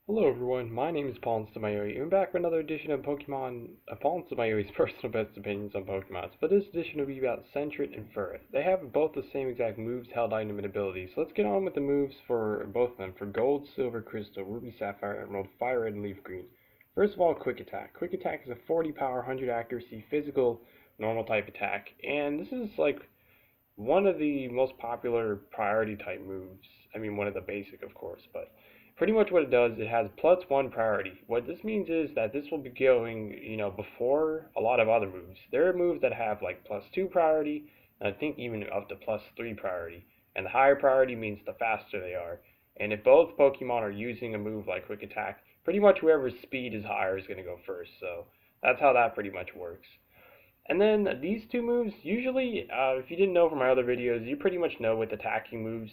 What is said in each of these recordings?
Hello everyone, my name is PauLInstaMyooin's, and I'm back with another edition of PauLInstaMyooin's personal best opinions on Pokemon. But this edition will be about Sentret and Furret. They have both the same exact moves, held item, and abilities. So let's get on with the moves for both of them, for Gold, Silver, Crystal, Ruby, Sapphire, Emerald, Fire Red, and Leaf Green. First of all, Quick Attack. Quick Attack is a 40 power, 100 accuracy, physical, normal type attack, and this is like one of the most popular priority type moves. I mean, one of the basic, of course, but pretty much what it does, it has +1 priority. What this means is that this will be going, before a lot of other moves. There are moves that have like +2 priority, and I think even up to +3 priority. And the higher priority means the faster they are. And if both Pokemon are using a move like Quick Attack, pretty much whoever's speed is higher is going to go first. So that's how that pretty much works. And then these two moves, usually, if you didn't know from my other videos, you pretty much know with attacking moves,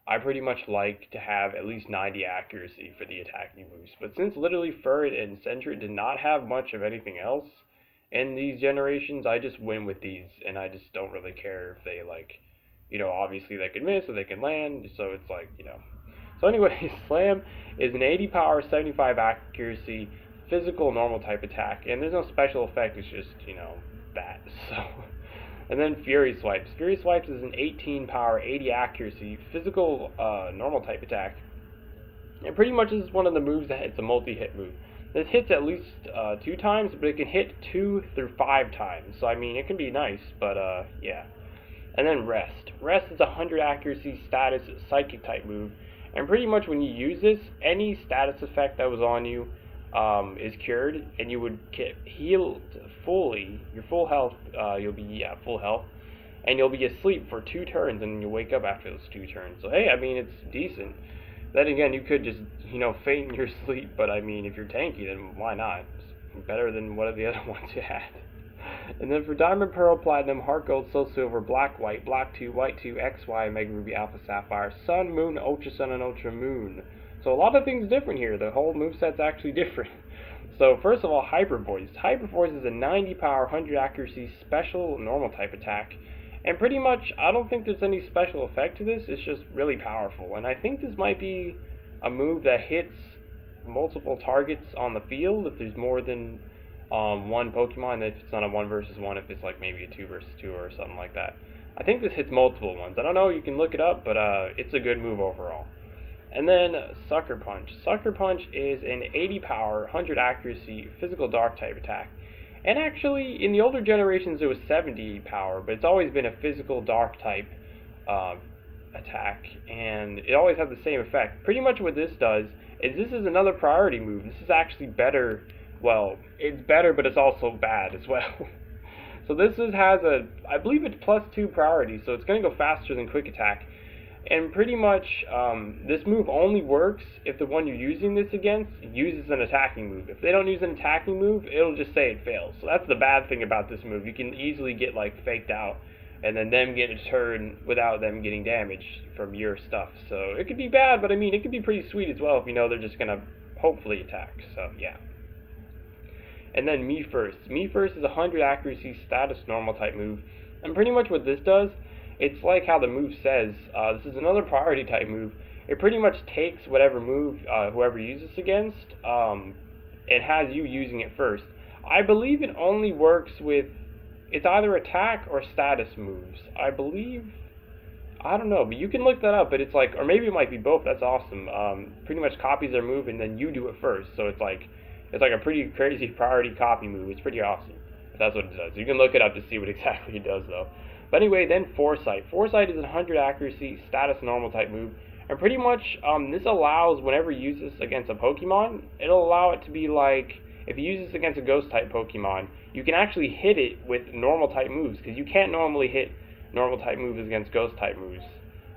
I pretty much like to have at least 90 accuracy for the attacking moves. But since literally Furret and Sentret did not have much of anything else in these generations, I just win with these, and I just don't really care if they, like, obviously they can miss or they can land, so it's like, So anyway, Slam is an 80 power, 75 accuracy, physical normal type attack, and there's no special effect, it's just, that. So, and then Fury Swipes. Fury Swipes is an 18 power, 80 accuracy, physical normal type attack. And pretty much is one of the moves that it's a multi-hit move. This hits at least 2 times, but it can hit 2 through 5 times. So I mean, it can be nice, but yeah. And then Rest. Rest is a 100 accuracy status psychic type move. And pretty much when you use this, any status effect that was on you is cured, and you would get healed fully. Your full health, you'll be at full health, and you'll be asleep for 2 turns, and you'll wake up after those 2 turns. So hey, I mean it's decent. Then again, you could just faint in your sleep, but I mean if you're tanky, then why not? It's better than one of the other ones you had. And then for Diamond, Pearl, Platinum, Heart Gold, Soul Silver, Black, White, Black 2, White 2, XY, Mega Ruby, Alpha Sapphire, Sun, Moon, Ultra Sun, and Ultra Moon. So a lot of things different here. The whole moveset's actually different. So first of all, Hyper Voice. Hyper Voice is a 90 power, 100 accuracy, special normal type attack. And pretty much, I don't think there's any special effect to this. It's just really powerful. And I think this might be a move that hits multiple targets on the field if there's more than one Pokemon, if it's not a 1 versus 1, if it's like maybe a 2 versus 2 or something like that. I think this hits multiple ones. I don't know, you can look it up, but it's a good move overall. And then Sucker Punch. Sucker Punch is an 80 power, 100 accuracy, physical dark type attack. And actually, in the older generations, it was 70 power, but it's always been a physical dark type attack, and it always had the same effect. Pretty much what this does is this is another priority move. This is actually better. Well, it's better, but it's also bad as well. So this has I believe it's +2 priority, so it's going to go faster than Quick Attack. And pretty much, this move only works if the one you're using this against uses an attacking move. If they don't use an attacking move, it'll just say it fails. So that's the bad thing about this move. You can easily get like faked out, and then them get a turn without them getting damaged from your stuff. So it could be bad, but I mean, it could be pretty sweet as well if you know they're just gonna hopefully attack. So yeah. And then Me First. Me First is a 100 accuracy status normal type move. And pretty much what this does, it's like how the move says, this is another priority type move. It pretty much takes whatever move whoever uses against, and has you using it first. I believe it only works with, it's either attack or status moves. I believe, I don't know, but you can look that up, but it's like, or maybe it might be both, that's awesome. Pretty much copies their move and then you do it first, so it's like a pretty crazy priority copy move. It's pretty awesome. That's what it does. You can look it up to see what exactly it does, though. But anyway, then Foresight. Foresight is a 100 accuracy, status normal type move. And pretty much, this allows, whenever you use this against a Pokemon, it'll allow it to be like, if you use this against a Ghost type Pokemon, you can actually hit it with normal type moves, because you can't normally hit normal type moves against Ghost type moves.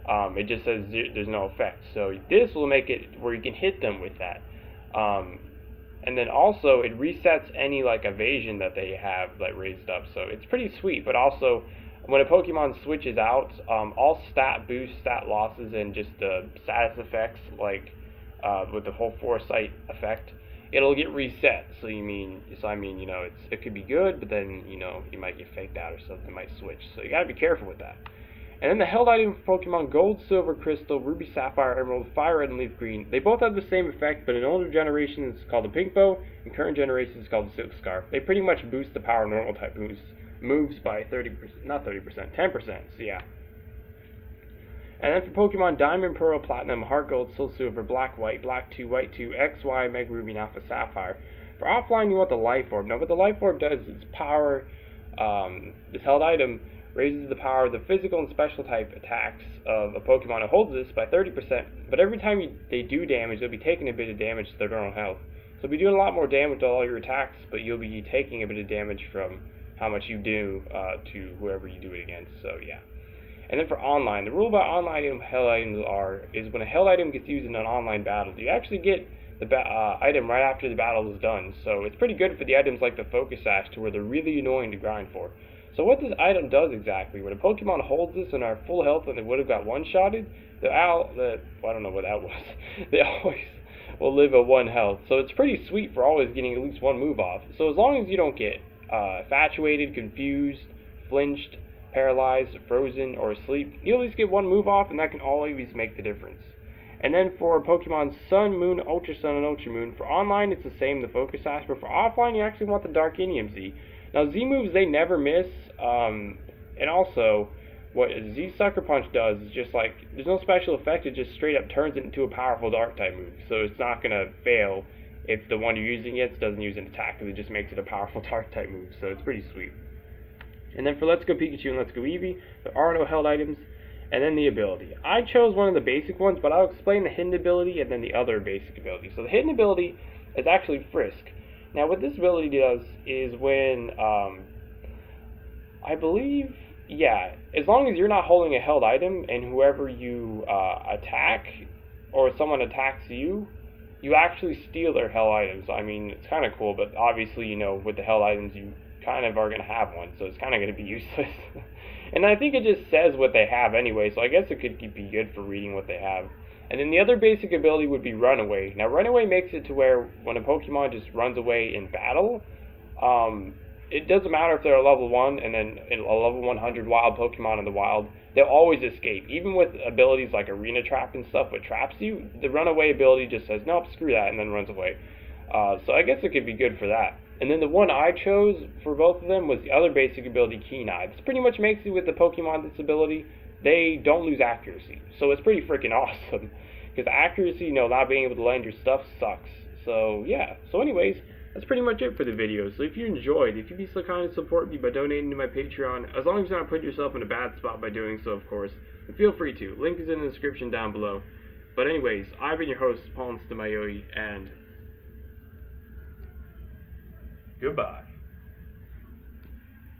It just says there's no effect. So this will make it where you can hit them with that. And then also it resets any like evasion that they have like raised up, so it's pretty sweet. But also when a Pokemon switches out, all stat boosts, stat losses, and just the status effects, like with the whole Foresight effect, it'll get reset. So I mean, it could be good, but then you might get faked out or something, might switch. So you gotta be careful with that. And then the held item for Pokemon Gold, Silver, Crystal, Ruby, Sapphire, Emerald, Fire Red, and Leaf Green. They both have the same effect, but in older generations it's called the Pink Bow, in current generations it's called the Silk Scarf. They pretty much boost the power of normal type moves by 30%, not 30%, 10%, so yeah. And then for Pokemon Diamond, Pearl, Platinum, Heart Gold, Soul Silver, Black, White, Black 2, White 2, X, Y, Mega Ruby, and Alpha Sapphire. For offline, you want the Life Orb. Now, what the Life Orb does is power, this held item raises the power of the physical and special type attacks of a Pokemon that holds this by 30%, but every time they do damage, they'll be taking a bit of damage to their normal health. So you'll be doing a lot more damage to all your attacks, but you'll be taking a bit of damage from how much you do to whoever you do it against, so yeah. And then for online, the rule about online held items is when a held item gets used in an online battle, you actually get the item right after the battle is done, so it's pretty good for the items like the Focus Sash to where they're really annoying to grind for. So what this item does exactly, when a Pokemon holds this and are full health and they would have got one-shotted, I don't know what that was, they always will live at 1 health. So it's pretty sweet for always getting at least one move off. So as long as you don't get infatuated, confused, flinched, paralyzed, frozen, or asleep, you at least get one move off, and that can always make the difference. And then for Pokemon Sun, Moon, Ultra Sun, and Ultra Moon, for online it's the same, the Focus Sash, but for offline you actually want the Darkinium Z. Now Z moves, they never miss, and also what Z Sucker Punch does is just like, there's no special effect, it just straight up turns it into a powerful Dark type move, so it's not going to fail if the one you're using it doesn't use an attack, because it just makes it a powerful Dark type move, so it's pretty sweet. And then for Let's Go Pikachu and Let's Go Eevee, there are no held items, and then the ability. I chose one of the basic ones, but I'll explain the hidden ability and then the other basic ability. So the hidden ability is actually Frisk. Now what this ability does is when, I believe, yeah, as long as you're not holding a held item and whoever you attack, or someone attacks you, you actually steal their held items. I mean, it's kind of cool, but obviously, you know, with the held items, you kind of are going to have one, so it's kind of going to be useless. And I think it just says what they have anyway, so I guess it could be good for reading what they have. And then the other basic ability would be Runaway. Now Runaway makes it to where when a Pokemon just runs away in battle, it doesn't matter if they're a level 1 and then a level 100 wild Pokemon in the wild, they'll always escape. Even with abilities like Arena Trap and stuff which traps you, the Runaway ability just says, nope, screw that, and then runs away. So I guess it could be good for that. And then the one I chose for both of them was the other basic ability, Keen Eye. This pretty much makes it with the Pokemon disability, they don't lose accuracy. So it's pretty freaking awesome. Because accuracy, you know, not being able to land your stuff sucks. So yeah. So anyways, that's pretty much it for the video. So if you enjoyed, if you'd be so kind to support me by donating to my Patreon, as long as you're not putting yourself in a bad spot by doing so, of course, then feel free to. Link is in the description down below. But anyways, I've been your host, PauLInstaMyooin's, and goodbye.